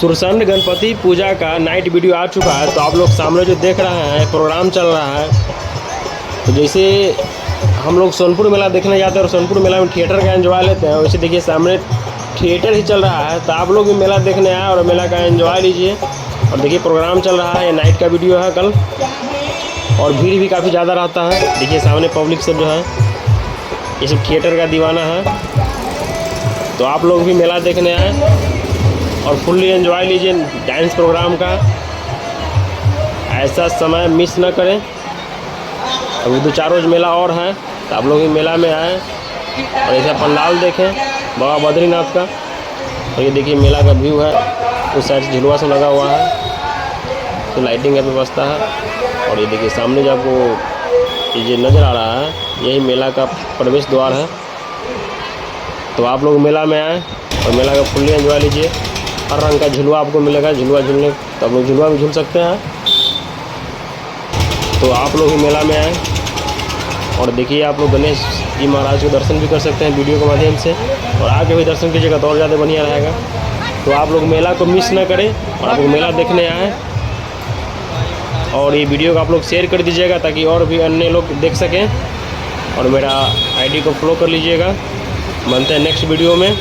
सुरसंड गणपति पूजा का night video आ चुका है। तो आप लोग सामने जो देख रहे हैं प्रोग्राम चल रहा है। तो जैसे हम लोग सोनपुर मेला देखने जाते हैं और सोनपुर मेला में थिएटर का एंजॉय लेते हैं, वैसे देखिए सामने थिएटर ही चल रहा है। तो आप लोग भी मेला देखने आए और मेला का एंजॉय लीजिए। और देखिए प्रोग्राम चल रहा है, ये नाइट का वीडियो है कल, और भीड़ भी काफ़ी ज़्यादा रहता है। देखिए सामने पब्लिक सब जो है ये सब थिएटर का दीवाना है। तो आप लोग भी मेला देखने आए और फुल्ली एंजॉय लीजिए डांस प्रोग्राम का। ऐसा समय मिस न करें। अभी 2-4 रोज़ मेला और है, तो आप लोग भी मेला में आएँ और ऐसा पंडाल देखें बाबा बद्रीनाथ का। और ये देखिए मेला का व्यू है, उस साइड से झुलवा सब लगा हुआ है, तो लाइटिंग का व्यवस्था है। और ये देखिए सामने जो आपको ये नज़र आ रहा है यही मेला का प्रवेश द्वार है। तो आप लोग मेला में आएँ और मेला का फुल्ली एंजॉय लीजिए। हर रंग का झुलवा आपको मिलेगा, झुलवा झूलने तो आप लोग झुलवा भी झूल सकते हैं। तो आप लोग भी मेला में आएँ और देखिए आप लोग गणेश जी महाराज के दर्शन भी कर सकते हैं वीडियो के माध्यम से, और आके भी दर्शन कीजिएगा तो और ज़्यादा बढ़िया रहेगा। तो आप लोग मेला को मिस ना करें और आप लोग मेला देखने आएँ। और ये वीडियो को आप लोग शेयर कर दीजिएगा ताकि और भी अन्य लोग देख सकें, और मेरा आईडी को फॉलो कर लीजिएगा। मिलते हैं नेक्स्ट वीडियो में।